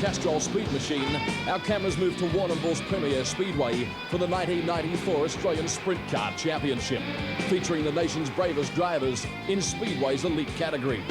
Castrol Speed Machine, our cameras move to Warrnambool's premier Speedway for the 1994 Australian Sprint Car Championship, featuring the nation's bravest drivers in Speedway's elite category.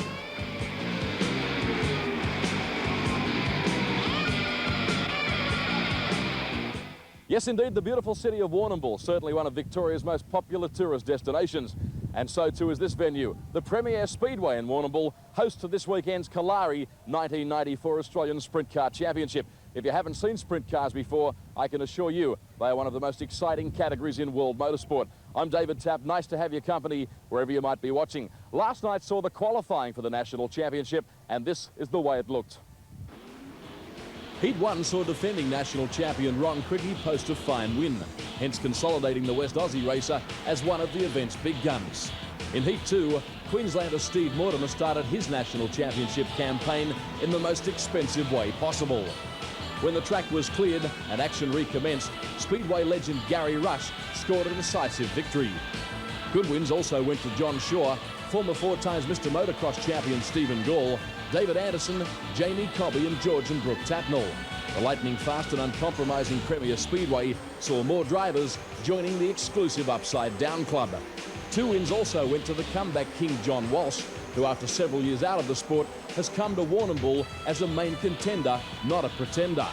Yes, indeed, the beautiful city of Warrnambool, certainly one of Victoria's most popular tourist destinations. And so too is this venue, the Premier Speedway in Warrnambool, host to this weekend's Kalari 1994 Australian Sprint Car Championship. If you haven't seen sprint cars before, I can assure you they are one of the most exciting categories in world motorsport. I'm David Tapp, nice to have your company wherever you might be watching. Last night saw the qualifying for the National Championship, and this is the way it looked. Heat 1 saw defending national champion Ron Cricky post a fine win, hence consolidating the West Aussie racer as one of the event's big guns. In Heat 2, Queenslander Steve Mortimer started his national championship campaign in the most expensive way possible. When the track was cleared and action recommenced, Speedway legend Gary Rush scored a decisive victory. Good wins also went to John Shaw, former 4-times Mr. Motocross champion Stephen Gall, David Anderson, Jamie Cobby and George and Brooke Tatnall. The lightning-fast and uncompromising Premier Speedway saw more drivers joining the exclusive Upside Down Club. 2 wins also went to the comeback king John Walsh, who after several years out of the sport has come to Warrnambool as a main contender, not a pretender.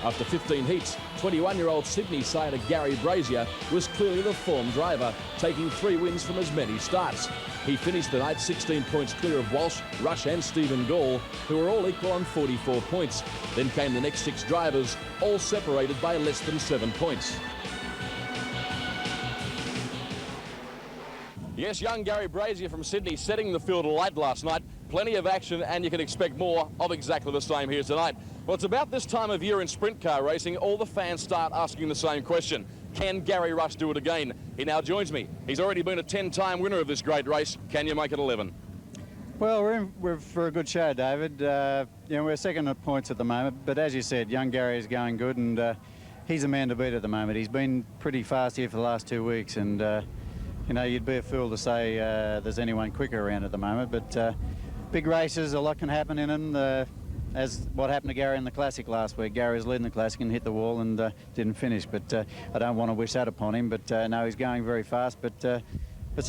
After 15 heats, 21-year-old Sydney-sider Gary Brazier was clearly the form driver, taking 3 wins from as many starts. He finished the night 16 points clear of Walsh, Rush and Stephen Gall, who were all equal on 44 points. Then came the next 6 drivers, all separated by less than 7 points. Yes, young Gary Brazier from Sydney setting the field alight last night. Plenty of action, and you can expect more of exactly the same here tonight. Well, it's about this time of year in sprint car racing, all the fans start asking the same question. Can Gary Rush do it again? He now joins me. He's already been a 10-time winner of this great race. Can you make it 11? Well, we're for a good show, David. We're second at points at the moment, but as you said, young Gary is going good, and he's a man to beat at the moment. He's been pretty fast here for the last 2 weeks, and you'd be a fool to say there's anyone quicker around at the moment, but big races, a lot can happen in them. As what happened to Gary in the Classic last week. Gary was leading the Classic and hit the wall and didn't finish, but I don't want to wish that upon him, but no, he's going very fast, but so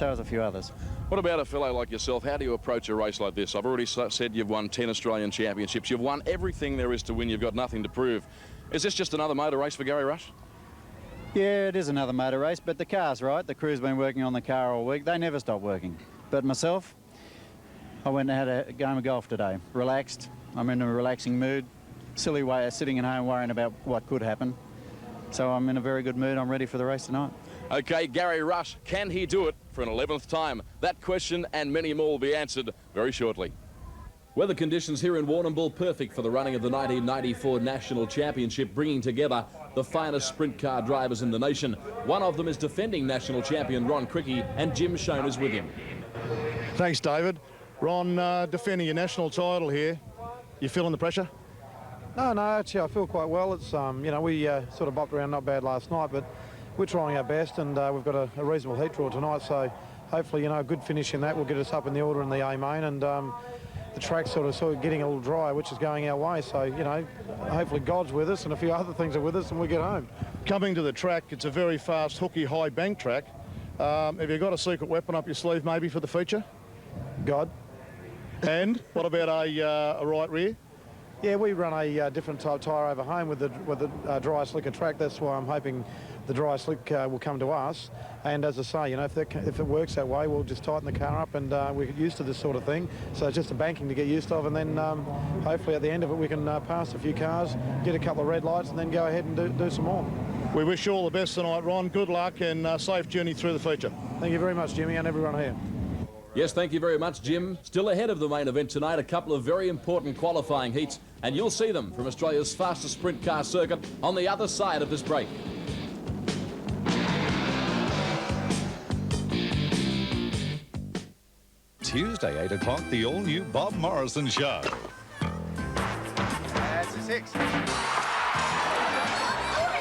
has a few others. What about a fellow like yourself? How do you approach a race like this? I've already said you've won 10 Australian championships. You've won everything there is to win. You've got nothing to prove. Is this just another motor race for Gary Rush? Yeah, it is another motor race, but the car's right. The crew's been working on the car all week. They never stop working. But myself, I went and had a game of golf today. Relaxed. I'm in a relaxing mood. Silly way of sitting at home worrying about what could happen. So I'm in a very good mood. I'm ready for the race tonight. Okay, Gary Rush, can he do it for an 11th time? That question and many more will be answered very shortly. Weather conditions here in Warrnambool perfect for the running of the 1994 National Championship, bringing together the finest sprint car drivers in the nation. One of them is defending national champion Ron Cricky, and Jim Schoen is with him. Thanks, David. Ron, defending your national title here. You feeling the pressure? No, actually I feel quite well. It's we sort of bopped around not bad last night, but we're trying our best, and we've got a reasonable heat draw tonight, so hopefully a good finish in that will get us up in the order in the A main, and the track's sort of getting a little dry, which is going our way, so hopefully God's with us and a few other things are with us and we get home. Coming to the track, it's a very fast hooky high bank track. Have you got a secret weapon up your sleeve maybe for the feature? God. And what about a right rear? Yeah, we run a different type tyre over home with the dry slicker track. That's why I'm hoping the dry slick will come to us. And as I say, if it works that way, we'll just tighten the car up, and we get used to this sort of thing. So it's just a banking to get used of, and then hopefully at the end of it we can pass a few cars, get a couple of red lights, and then go ahead and do some more. We wish you all the best tonight, Ron. Good luck and safe journey through the feature. Thank you very much, Jimmy, and everyone here. Yes, thank you very much, Jim. Still ahead of the main event tonight, a couple of very important qualifying heats, and you'll see them from Australia's fastest sprint car circuit on the other side of this break. Tuesday, 8 o'clock, the all-new Bob Morrison Show. That's a 6.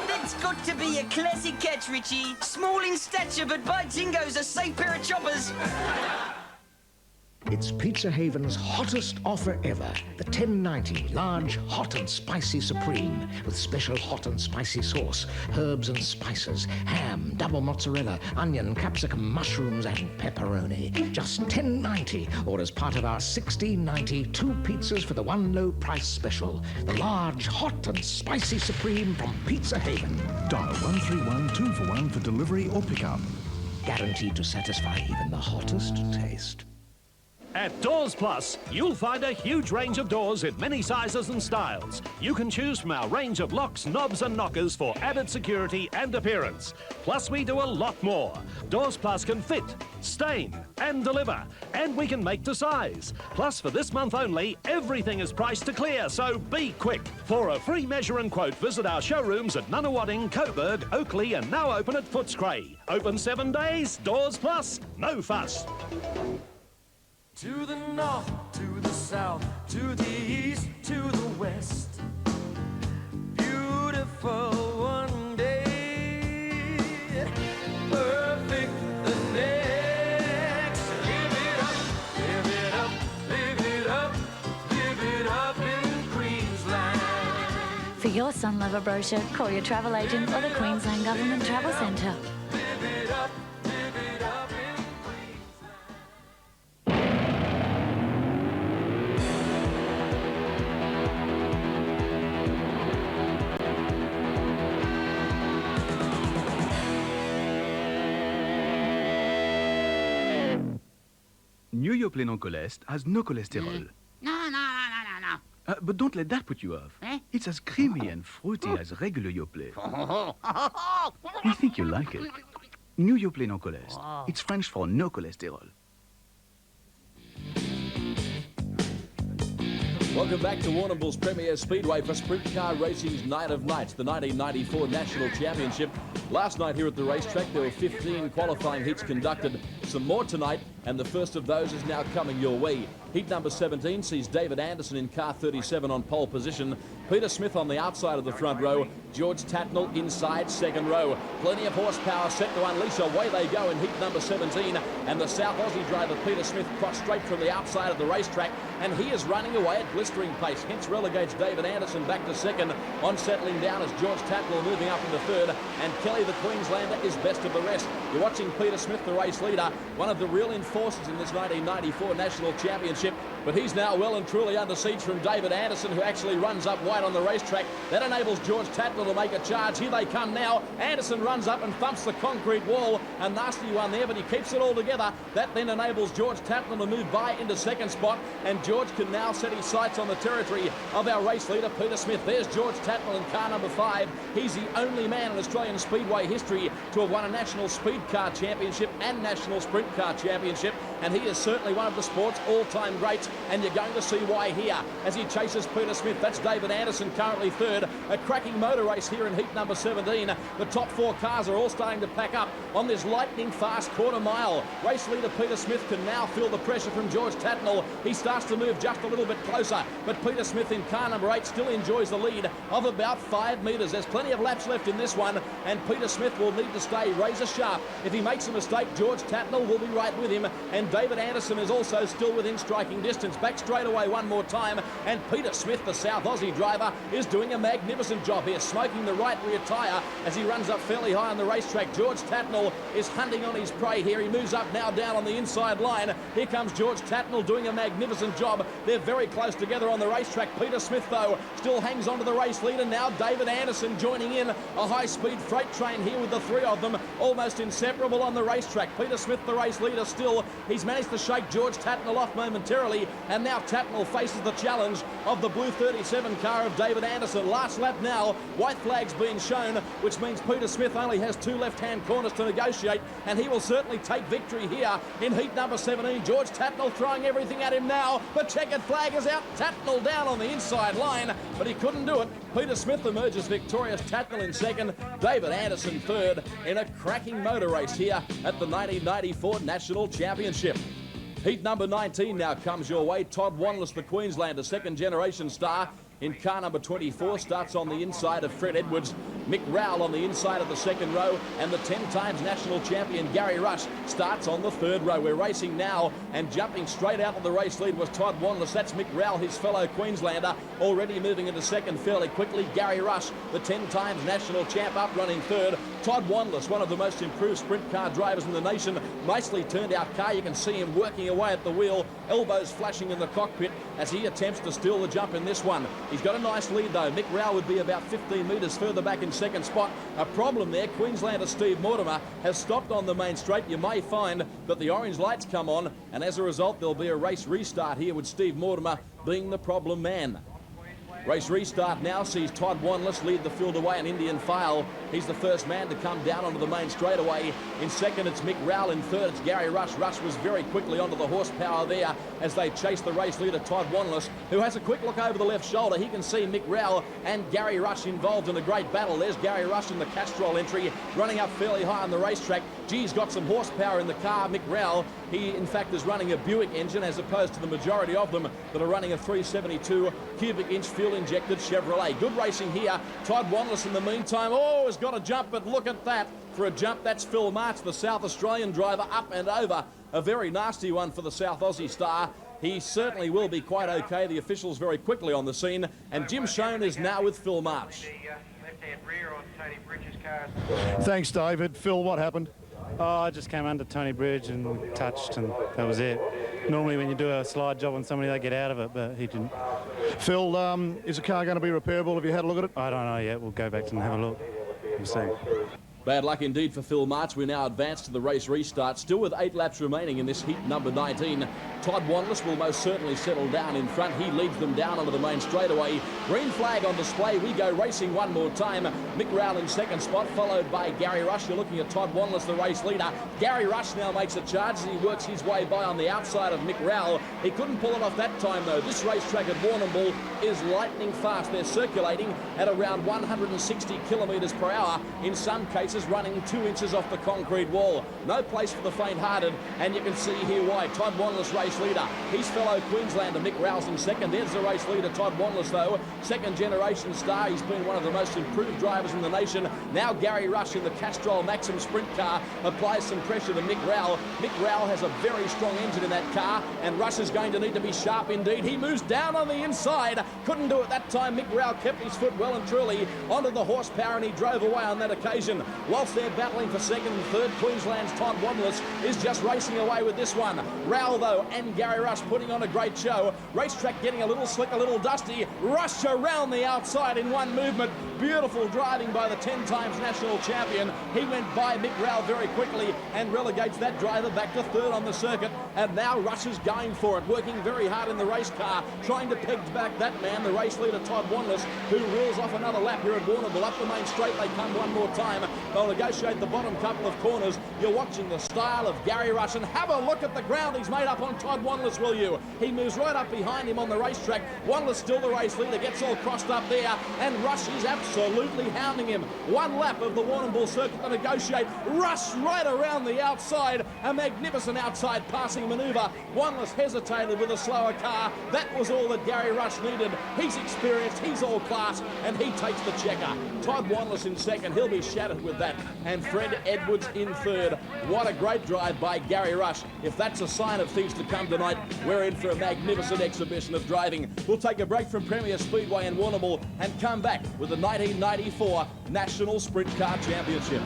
That's got to be a classic catch, Richie. Small in stature, but by jingo's a safe pair of choppers. It's Pizza Haven's hottest offer ever. The $10.90 large, hot and spicy Supreme with special hot and spicy sauce, herbs and spices, ham, double mozzarella, onion, capsicum, mushrooms and pepperoni. Just $10.90, or as part of our $16.90 2 pizzas for the one low price special. The large, hot and spicy Supreme from Pizza Haven. Dial 131 2 for 1 for delivery or pickup. Guaranteed to satisfy even the hottest taste. At Doors Plus, you'll find a huge range of doors in many sizes and styles. You can choose from our range of locks, knobs and knockers for added security and appearance. Plus, we do a lot more. Doors Plus can fit, stain and deliver, and we can make to size. Plus, for this month only, everything is priced to clear, so be quick. For a free measure and quote, visit our showrooms at Nunawading, Coburg, Oakley and now open at Footscray. Open 7 days, Doors Plus, no fuss. To the north, to the south, to the east, to the west. Beautiful one day, perfect the next. Live it up, live it up, live it up, live it up in Queensland. For your Sun Lover brochure, call your travel agent or the Queensland Government Travel Centre. Live it up, live it up in New Yoplait non-cholest has no cholesterol. No. But don't let that put you off. Eh? It's as creamy and fruity as regular Yoplait. We think you'll like it. New Yoplait non-cholest. It's French for no cholesterol. Welcome back to Warrnambool's Premier Speedway for Sprint Car Racing's Night of Nights, the 1994 National Championship. Last night here at the racetrack, there were 15 qualifying heats conducted. Some more tonight, and the first of those is now coming your way. Heat number 17 sees David Anderson in car 37 on pole position. Peter Smith on the outside of the front row. George Tatnall inside second row. Plenty of horsepower set to unleash. Away they go in heat number 17. And the South Aussie driver Peter Smith crossed straight from the outside of the racetrack. And he is running away at blistering pace. Hence relegates David Anderson back to second. On settling down is George Tatnall moving up into third. And Kelly the Queenslander is best of the rest. You're watching Peter Smith, the race leader, one of the real enforcers in this 1994 National Championship. But he's now well and truly under siege from David Anderson, who actually runs up wide on the racetrack. That enables George Tatnall to make a charge. Here they come now. Anderson runs up and thumps the concrete wall. A nasty one there, but he keeps it all together. That then enables George Tatnall to move by into second spot. And George can now set his sights on the territory of our race leader, Peter Smith. There's George Tatnall in car number 5. He's the only man in Australian Speedway history to have won a National Speed Car Championship and National Sprint Car Championship. And he is certainly one of the sport's all-time greats. And you're going to see why here as he chases Peter Smith. That's David Anderson currently third. A cracking motor race here in heat number 17. The top 4 cars are all starting to pack up on this lightning fast quarter mile. Race leader Peter Smith can now feel the pressure from George Tatnall. He starts to move just a little bit closer, but Peter Smith in car number 8 still enjoys the lead of about 5 metres. There's plenty of laps left in this one, and Peter Smith will need to stay razor sharp. If he makes a mistake, George Tatnall will be right with him, and David Anderson is also still within striking distance. Back straight away one more time, and Peter Smith, the South Aussie driver, is doing a magnificent job here, smoking the right rear tyre as he runs up fairly high on the racetrack. George Tatnall is hunting on his prey here. He moves up now down on the inside line. Here comes George Tatnall doing a magnificent job. They're very close together on the racetrack. Peter Smith, though, still hangs on to the race leader. Now David Anderson joining in. A high-speed freight train here with the 3 of them, almost inseparable on the racetrack. Peter Smith, the race leader, still. He's managed to shake George Tatnall off momentarily, and now Tatnall faces the challenge of the blue 37 car of David Anderson. Last lap now, white flag's being shown, which means Peter Smith only has 2 left-hand corners to negotiate, and he will certainly take victory here in heat number 17. George Tatnall throwing everything at him now. The checkered flag is out. Tatnall down on the inside line, but he couldn't do it. Peter Smith emerges victorious. Tatnall in second. David Anderson third in a cracking motor race here at the 1994 National Championship. Heat number 19 now comes your way. Todd Wanless, the Queenslander, second-generation star, in car number 24, starts on the inside of Fred Edwards. Mick Rowell on the inside of the second row, and the 10 times national champion Gary Rush starts on the third row. We're racing now, and jumping straight out of the race lead was Todd Wanless. That's Mick Rowell, his fellow Queenslander, already moving into second fairly quickly. Gary Rush, the 10 times national champ, up running third. Todd Wanless, one of the most improved sprint car drivers in the nation. Nicely turned out car. You can see him working away at the wheel, elbows flashing in the cockpit as he attempts to steal the jump in this one. He's got a nice lead though. Mick Rowell would be about 15 metres further back in second spot. A problem there, Queenslander Steve Mortimer has stopped on the main straight. You may find that the orange lights come on, and as a result there'll be a race restart here with Steve Mortimer being the problem man. Race restart now sees Todd Wanless lead the field away in Indian File. He's the first man to come down onto the main straightaway. In second, it's Mick Rowell. In third, it's Gary Rush. Rush was very quickly onto the horsepower there as they chase the race leader, Todd Wanless, who has a quick look over the left shoulder. He can see Mick Rowell and Gary Rush involved in a great battle. There's Gary Rush in the Castrol entry, running up fairly high on the racetrack. Gee's got some horsepower in the car, Mick Rowell. He, in fact, is running a Buick engine as opposed to the majority of them that are running a 372 cubic inch fuel-injected Chevrolet. Good racing here. Todd Wanless in the meantime, oh, has got a jump, but look at that. For a jump, that's Phil March, the South Australian driver, up and over. A very nasty one for the South Aussie star. He certainly will be quite okay. The officials very quickly on the scene, and Jim Schoen is now with Phil March. Thanks, David. Phil, what happened? Oh, I just came under Tony Bridge and touched, and that was it. Normally when you do a slide job on somebody, they get out of it, but he didn't. Phil, is the car going to be repairable? Have you had a look at it? I don't know yet. We'll go back and have a look. We'll see. Bad luck indeed for Phil March. We now advance to the race restart, still with 8 laps remaining in this heat number 19. Todd Wanless will most certainly settle down in front. He leads them down onto the main straightaway. Green flag on display. We go racing one more time. Mick Rowell in second spot, followed by Gary Rush. You're looking at Todd Wanless, the race leader. Gary Rush now makes a charge as he works his way by on the outside of Mick Rowell. He couldn't pull it off that time, though. This racetrack at Warrnambool is lightning fast. They're circulating at around 160 kilometres per hour, in some cases running 2 inches off the concrete wall. No place for the faint-hearted, and you can see here why. Todd Wanless, race leader. His fellow Queenslander Mick Rowell's in second. There's the race leader, Todd Wanless, though. Second generation star. He's been one of the most improved drivers in the nation. Now Gary Rush in the Castrol Maxim sprint car applies some pressure to Mick Rowell. Mick Rowell has a very strong engine in that car, and Rush is going to need to be sharp indeed. He moves down on the inside. Couldn't do it that time. Mick Rowell kept his foot well and truly onto the horsepower, and he drove away on that occasion. Whilst they're battling for second and third, Queensland's Todd Wanless is just racing away with this one. Rowell, though, and Gary Rush putting on a great show. Racetrack getting a little slick, a little dusty. Rush around the outside in one movement. Beautiful driving by the 10 times national champion. He went by Mick Rowell very quickly and relegates that driver back to third on the circuit. And now Rush is going for it, working very hard in the race car, trying to peg back that man, the race leader Todd Wanless, who reels off another lap here at Warrnambool. Up the main straight they come one more time. They'll negotiate the bottom couple of corners. You're watching the style of Gary Rush, and have a look at the ground he's made up on Todd Wanless, will you? He moves right up behind him on the racetrack. Wanless still the race leader, gets all crossed up there, and Rush is absolutely hounding him. One lap of the Warrnambool circuit to negotiate. Rush right around the outside. A magnificent outside passing manoeuvre. Wanless hesitated with a slower car. That was all that Gary Rush needed. He's experienced, he's all class, and he takes the checker. Todd Wanless in second. He'll be shattered with that. And Fred Edwards in third. What a great drive by Gary Rush. If that's a sign of things to come tonight, we're in for a magnificent exhibition of driving. We'll take a break from Premier Speedway in Warrnambool and come back with the 1994 National Sprint Car Championship.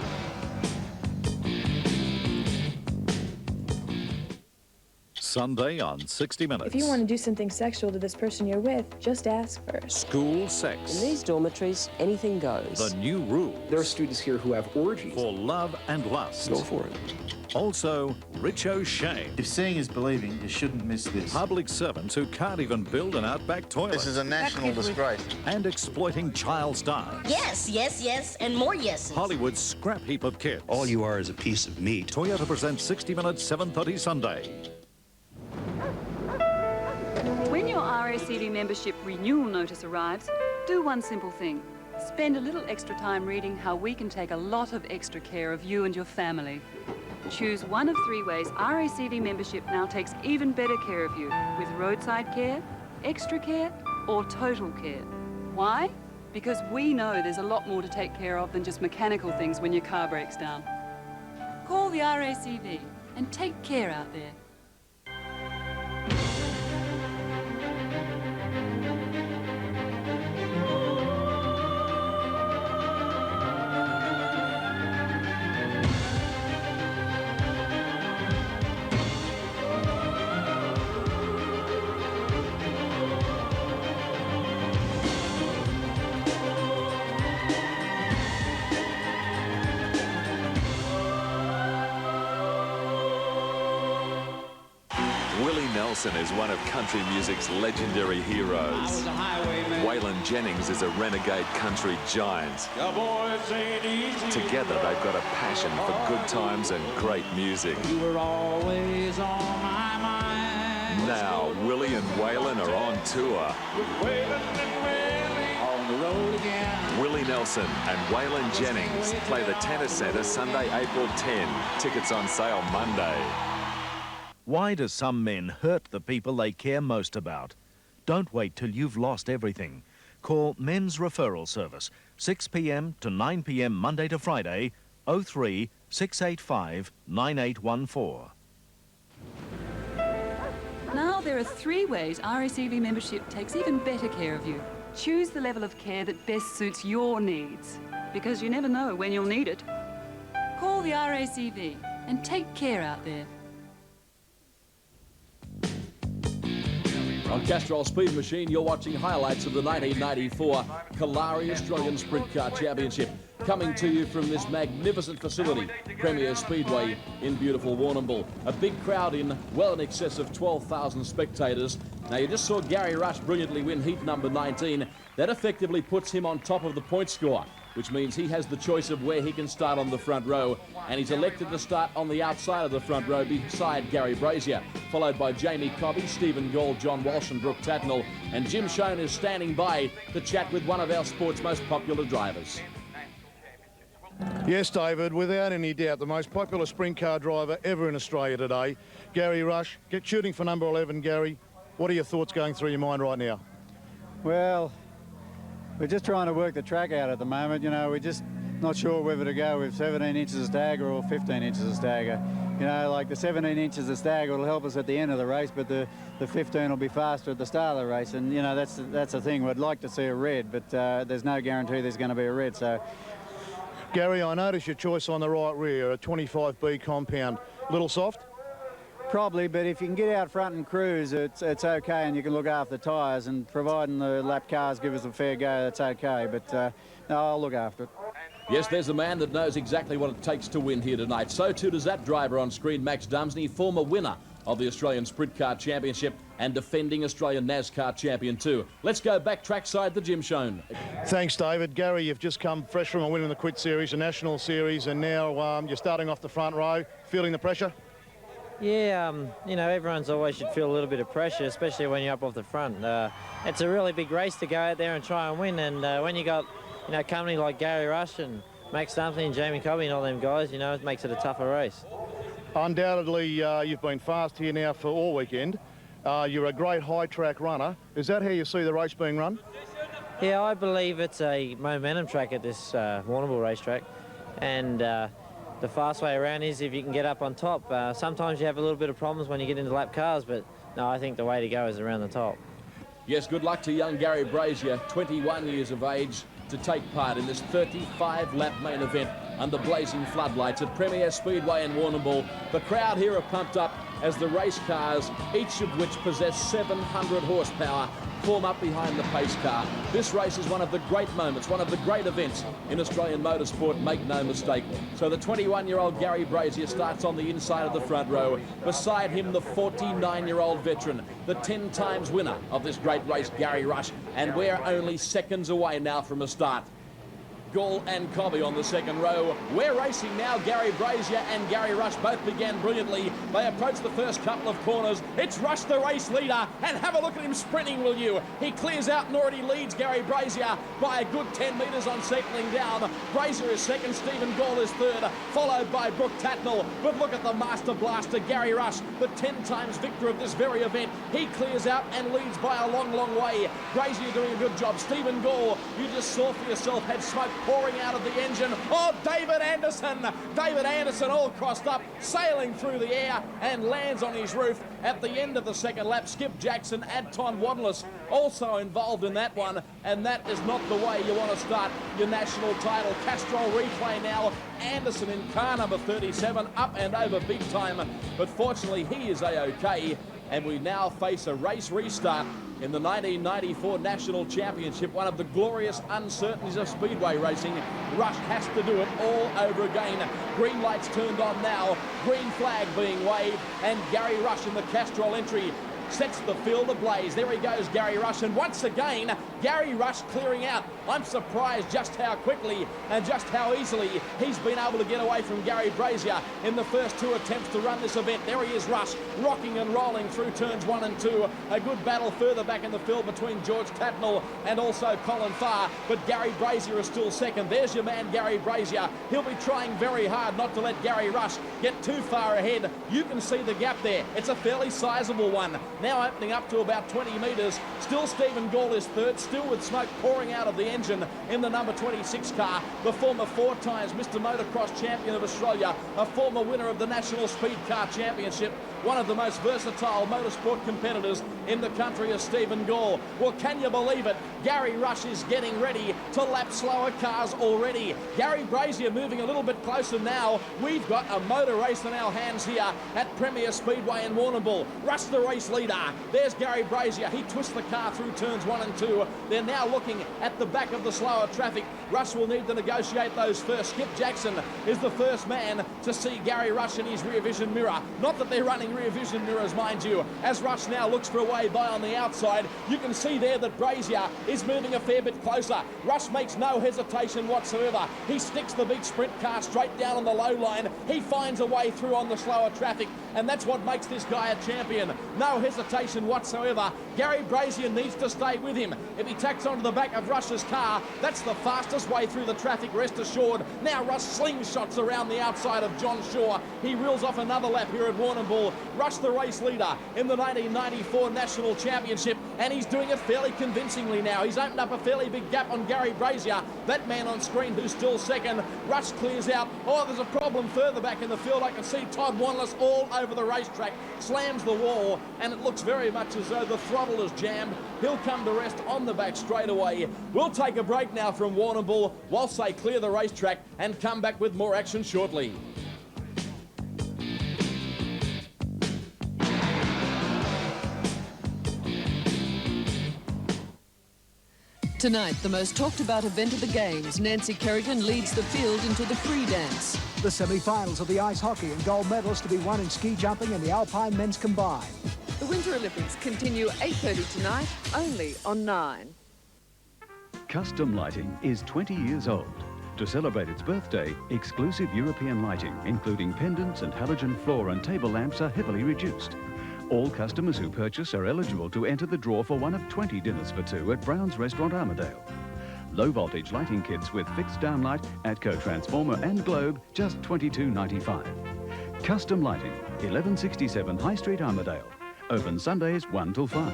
Sunday on 60 Minutes. If you want to do something sexual to this person you're with, just ask first. School sex. In these dormitories, anything goes. The new rules. There are students here who have orgies. For love and lust. Go for it. Also, Rich O'Shea. If seeing is believing, you shouldn't miss this. Public servants who can't even build an outback toilet. This is a national disgrace. And exploiting child stars. Yes, yes, yes, and more yeses. Hollywood's scrap heap of kids. All you are is a piece of meat. Toyota presents 60 Minutes, 7:30 Sunday. When your RACV membership renewal notice arrives, do one simple thing. Spend a little extra time reading how we can take a lot of extra care of you and your family. Choose one of 3 ways RACV membership now takes even better care of you, with roadside care, extra care, or total care. Why? Because we know there's a lot more to take care of than just mechanical things when your car breaks down. Call the RACV and take care out there. Nelson is one of country music's legendary heroes. Waylon Jennings is a renegade country giant. Together they've got a passion for good times and great music. You were always on my mind. Now Willie and Waylon are on tour. On the road again. Willie Nelson and Waylon Jennings play the Tennis Centre Sunday, April 10. Tickets on sale Monday. Why do some men hurt the people they care most about? Don't wait till you've lost everything. Call Men's Referral Service, 6 p.m. to 9 p.m. Monday to Friday, 03 685 9814. Now there are 3 ways RACV membership takes even better care of you. Choose the level of care that best suits your needs, because you never know when you'll need it. Call the RACV and take care out there. On Castrol Speed Machine, you're watching highlights of the 1994 Kalari Australian Sprint Car Championship, coming to you from this magnificent facility, Premier Speedway in beautiful Warrnambool. A big crowd in, well in excess of 12,000 spectators. Now, you just saw Gary Rush brilliantly win heat number 19. That effectively puts him on top of the point score, which means he has the choice of where he can start on the front row, and he's elected to start on the outside of the front row beside Gary Brazier, followed by Jamie Cobby, Stephen Gall, John Walsh and Brooke Tatnall, and Jim Schoen is standing by to chat with one of our sport's most popular drivers. Yes, David, without any doubt, the most popular sprint car driver ever in Australia today, Gary Rush. Shooting for number 11, Gary. What are your thoughts going through your mind right now? Well, we're just trying to work the track out at the moment. You know, we're just not sure whether to go with 17 inches of stagger or 15 inches of stagger. You know, like the 17 inches of stagger will help us at the end of the race, but the 15 will be faster at the start of the race. And, you know, that's the thing. We'd like to see a red, but there's no guarantee there's going to be a red. So, Gary, I notice your choice on the right rear, a 25B compound. Little soft? Probably, but if you can get out front and cruise, it's okay, and you can look after the tyres, and providing the lap cars give us a fair go, that's okay. But no, I'll look after it. Yes, there's a man that knows exactly what it takes to win here tonight. So too does that driver on screen, Max Dumsney, former winner of the Australian Sprint Car Championship and defending Australian NASCAR champion too. Let's go back trackside to Jim Schoen. Thanks, David. Gary, you've just come fresh from a win in the Quit Series, a national series, and now you're starting off the front row. Feeling the pressure? Yeah, you know, everyone's always should feel a little bit of pressure, especially when you're up off the front. It's a really big race to go out there and try and win, and when you got, you know, company like Gary Rush and Max Dumsney and Jamie Cobby and all them guys, you know, it makes it a tougher race. Undoubtedly, you've been fast here now for all weekend. You're a great high-track runner. Is that how you see the race being run? Yeah, I believe it's a momentum track at this Warrnambool racetrack, and the fast way around is if you can get up on top. Sometimes you have a little bit of problems when you get into lap cars, but no, I think the way to go is around the top. Yes, good luck to young Gary Brazier, 21 years of age, to take part in this 35-lap main event under blazing floodlights at Premier Speedway in Warrnambool. The crowd here are pumped up as the race cars, each of which possess 700 horsepower, form up behind the pace car. This race is one of the great moments, one of the great events in Australian motorsport, make no mistake. So the 21-year-old Gary Brazier starts on the inside of the front row. Beside him, the 49-year-old veteran, the 10 times winner of this great race, Gary Rush. And we're only seconds away now from a start. Gall and Cobby on the second row. We're racing now. Gary Brazier and Gary Rush both began brilliantly. They approach the first couple of corners. It's Rush, the race leader, and have a look at him sprinting, will you? He clears out and already leads Gary Brazier by a good 10 metres on settling down. Brazier is second, Stephen Gall is third, followed by Brooke Tatnall. But look at the master blaster, Gary Rush, the 10 times victor of this very event. He clears out and leads by a long, long way. Brazier doing a good job. Stephen Gall you just saw for yourself, had smoke pouring out of the engine. Oh, David Anderson! David Anderson all crossed up, sailing through the air and lands on his roof at the end of the second lap. Skip Jackson, Anton Wadless also involved in that one, and that is not the way you want to start your national title. Castrol replay now. Anderson in car number 37, up and over big time, but fortunately he is A-OK, and we now face a race restart in the 1994 National Championship, one of the glorious uncertainties of speedway racing. Rush has to do it all over again. Green lights turned on now, green flag being waved, and Gary Rush in the Castrol entry sets the field ablaze. There he goes, Gary Rush, and once again, Gary Rush clearing out. I'm surprised just how quickly and just how easily he's been able to get away from Gary Brazier in the first two attempts to run this event. There he is, Rush, rocking and rolling through turns 1 and 2. A good battle further back in the field between George Tatnall and also Colin Farr, but Gary Brazier is still second. There's your man, Gary Brazier. He'll be trying very hard not to let Gary Rush get too far ahead. You can see the gap there. It's a fairly sizable one. Now opening up to about 20 metres. Still Stephen Gall is third, still with smoke pouring out of the engine in the number 26 car. The former 4 times Mr. Motocross Champion of Australia, a former winner of the National Speed Car Championship, one of the most versatile motorsport competitors in the country is Stephen Gall. Well, can you believe it? Gary Rush is getting ready to lap slower cars already. Gary Brazier moving a little bit closer now. We've got a motor race in our hands here at Premier Speedway in Warrnambool. Rush the race leader. There's Gary Brazier. He twists the car through turns 1 and 2. They're now looking at the back of the slower traffic. Rush will need to negotiate those first. Skip Jackson is the first man to see Gary Rush in his rear vision mirror. Not that they're running rear vision mirrors, mind you. As Rush now looks for a way by on the outside, you can see there that Brazier is moving a fair bit closer. Rush makes no hesitation whatsoever. He sticks the big sprint car straight down on the low line. He finds a way through on the slower traffic, and that's what makes this guy a champion. No hesitation whatsoever. Gary Brazier needs to stay with him. If he tacks onto the back of Rush's car, that's the fastest way through the traffic, rest assured. Now Rush slingshots around the outside of John Shaw. He reels off another lap here at Warrnambool. Rush the race leader in the 1994 National Championship, and he's doing it fairly convincingly now. He's opened up a fairly big gap on Gary Brazier, that man on screen who's still second. Rush clears out. Oh, there's a problem further back in the field. I can see Todd Wanless all over the racetrack, slams the wall, and it looks very much as though the throttle is jammed. He'll come to rest on the back straightaway. We'll take a break now from Warrnambool whilst they clear the racetrack and come back with more action shortly. Tonight, the most talked about event of the Games, Nancy Kerrigan leads the field into the free dance. The semi-finals of the ice hockey and gold medals to be won in ski jumping and the alpine men's combined. The Winter Olympics continue 8:30 tonight, only on 9. Custom Lighting is 20 years old. To celebrate its birthday, exclusive European lighting, including pendants and halogen floor and table lamps, are heavily reduced. All customers who purchase are eligible to enter the draw for one of 20 dinners for 2 at Brown's Restaurant Armadale. Low voltage lighting kits with fixed downlight, Atco transformer and globe, just $22.95. Custom Lighting, 1167 High Street, Armadale. Open Sundays 1 till 5.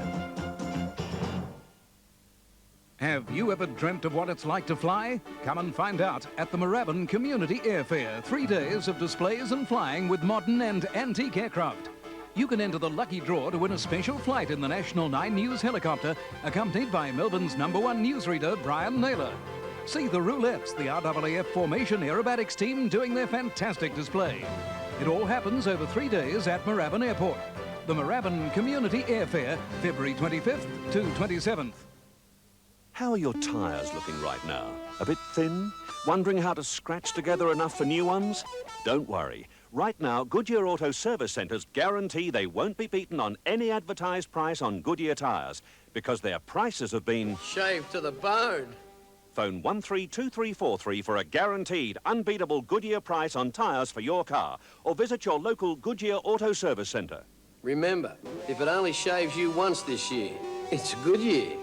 Have you ever dreamt of what it's like to fly? Come and find out at the Moorabbin Community Airfair. 3 days of displays and flying with modern and antique aircraft. You can enter the lucky draw to win a special flight in the National 9 News helicopter, accompanied by Melbourne's #1 newsreader, Brian Naylor. See the Roulettes, the RAAF Formation Aerobatics team doing their fantastic display. It all happens over 3 days at Moorabbin Airport. The Moorabbin Community Airfair, February 25th to 27th. How are your tyres looking right now? A bit thin? Wondering how to scratch together enough for new ones? Don't worry. Right now, Goodyear Auto Service Centres guarantee they won't be beaten on any advertised price on Goodyear tyres because their prices have been shaved to the bone. Phone 132343 for a guaranteed, unbeatable Goodyear price on tyres for your car, or visit your local Goodyear Auto Service Centre. Remember, if it only shaves you once this year, it's Goodyear.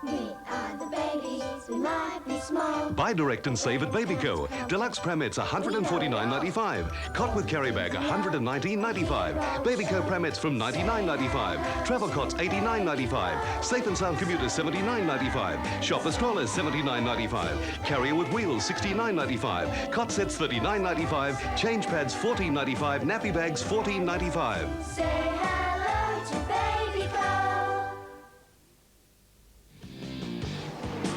We are the babies, we like be small. Buy direct and save at Babyco. Deluxe Pramets $149.95. Cot with carry bag $119.95. Babyco Pramets from $99.95. Travel cots $89.95. Safe and Sound commuters $79.95. Shopper strollers $79.95. Carrier with wheels $69.95. Cot sets $39.95. Change pads $14.95. Nappy bags $14.95. Say hello to Babyco.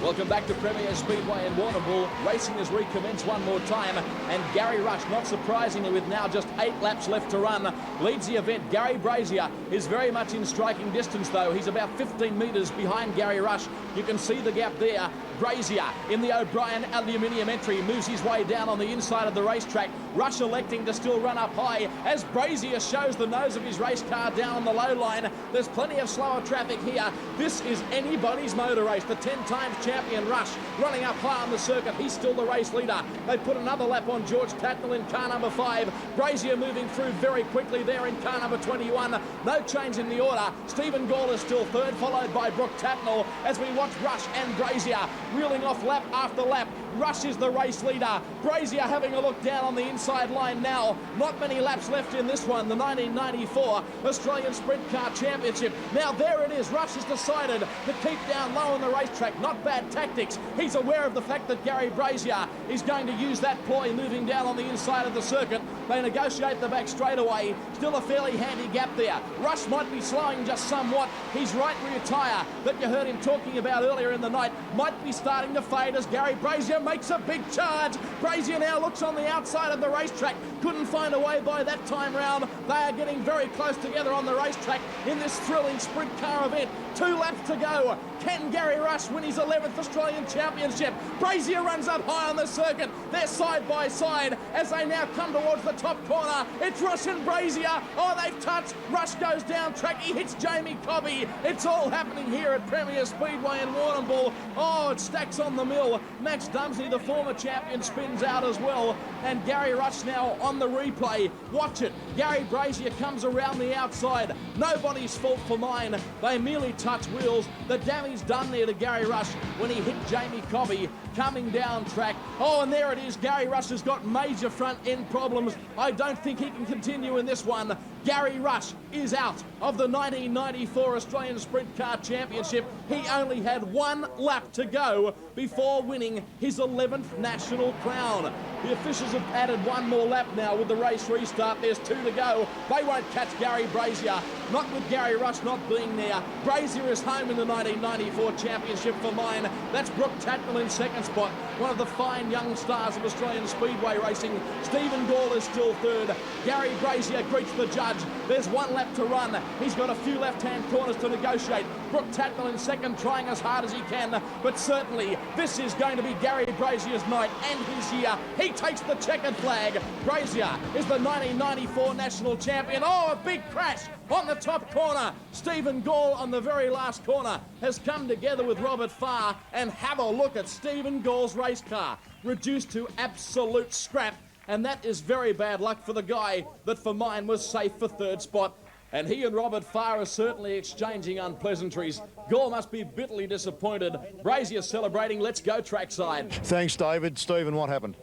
Welcome back to Premier Speedway in Warrnambool. Racing has recommenced one more time, and Gary Rush, not surprisingly, with now just 8 laps left to run, leads the event. Gary Brazier is very much in striking distance, though. He's about 15 metres behind Gary Rush. You can see the gap there. Brazier in the O'Brien aluminium entry moves his way down on the inside of the racetrack. Rush electing to still run up high as Brazier shows the nose of his race car down on the low line. There's plenty of slower traffic here. This is anybody's motor race. The 10 times champion Rush running up high on the circuit. He's still the race leader. They put another lap on George Tatnell in car number 5. Brazier moving through very quickly there in car number 21. No change in the order. Stephen Gall is still third, followed by Brooke Tatnell as we watch Rush and Brazier reeling off lap after lap. Rush is the race leader. Brazier having a look down on the inside line now. Not many laps left in this one, the 1994 Australian Sprint Car Championship. Now there it is. Rush has decided to keep down low on the racetrack. Not bad tactics. He's aware of the fact that Gary Brazier is going to use that ploy moving down on the inside of the circuit. They negotiate the back straightaway. Still a fairly handy gap there. Rush might be slowing just somewhat. His right rear tyre that you heard him talking about earlier in the night might be starting to fade as Gary Brazier makes a big charge. Brazier now looks on the outside of the racetrack. Couldn't find a way by that time round. They are getting very close together on the racetrack in this thrilling sprint car event. 2 laps to go. Can Gary Rush win his 11th Australian Championship? Brazier runs up high on the circuit. They're side by side as they now come towards the top corner. It's Rush and Brazier. Oh, they've touched. Rush goes down track. He hits Jamie Cobby. It's all happening here at Premier Speedway in Warrnambool. Oh, it stacks on the mill. Max Dumsley, the former champion, spins out as well. And Gary Rush now on the replay. Watch it. Gary Brazier comes around the outside. Nobody's fault for mine. They merely touch wheels. The damage done there to Gary Rush when he hit Jamie Cobby coming down track. Oh, and there it is. Gary Rush has got major front end problems. I don't think he can continue in this one. Gary Rush is out of the 1994 Australian Sprint Car Championship. He only had 1 lap to go before winning his 11th national crown. The officials have added 1 more lap now with the race restart. There's 2 to go. They won't catch Gary Brazier. Not with Gary Rush not being there. Brazier is home in the 1994 Championship for mine. That's Brooke Tatnell in second spot. One of the fine young stars of Australian Speedway racing. Stephen Gall is still third. Gary Brazier greets the judge. There's 1 lap to run. He's got a few left-hand corners to negotiate. Brooke Tatnell in second, trying as hard as he can. But certainly, this is going to be Gary Brazier's night and his year. He takes the checkered flag. Brazier is the 1994 national champion. Oh, a big crash on the top corner. Stephen Gall on the very last corner has come together with Robert Farr, and have a look at Stephen Gall's race car, reduced to absolute scrap. And that is very bad luck for the guy that for mine was safe for 3rd spot. And he and Robert Farr are certainly exchanging unpleasantries. Gall must be bitterly disappointed. Brazier celebrating. Let's go trackside. Thanks, David. Stephen, what happened?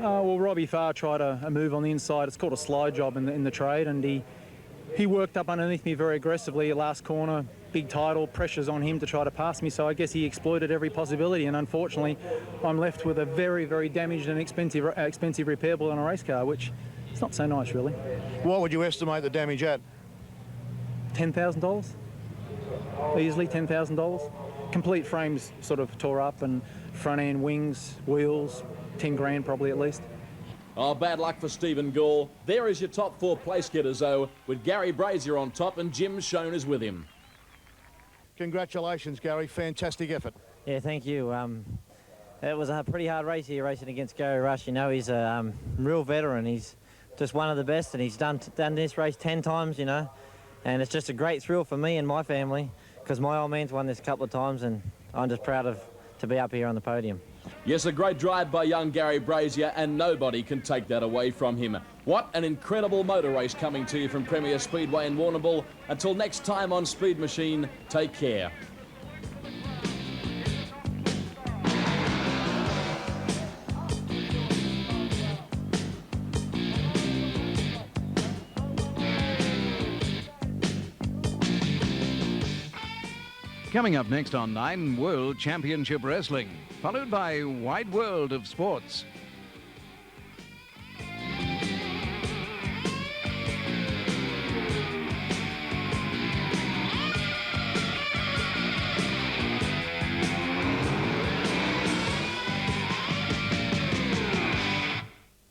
Well, Robbie Farr tried a move on the inside. It's called a slide job in the trade, and he worked up underneath me very aggressively. Last corner, big title, pressures on him to try to pass me, so I guess he exploited every possibility, and unfortunately I'm left with a very, very damaged and expensive repairable on a race car, which is not so nice, really. What would you estimate the damage at? $10,000. Easily $10,000. Complete frames sort of tore up, and front end, wings, wheels, 10 grand probably at least. Oh, bad luck for Stephen Gall. There is your top 4 place getters, though, with Gary Brazier on top, and Jim Schoen is with him. Congratulations, Gary. Fantastic effort. Yeah, thank you. It was a pretty hard race here, racing against Gary Rush. You know, he's a real veteran. He's just one of the best, and he's done this race 10 times, you know. And it's just a great thrill for me and my family, because my old man's won this a couple of times, and I'm just proud to be up here on the podium. Yes, a great drive by young Gary Brazier, and nobody can take that away from him. What an incredible motor race coming to you from Premier Speedway in Warrnambool. Until next time on Speed Machine, take care. Coming up next on 9, World Championship Wrestling, followed by Wide World of Sports.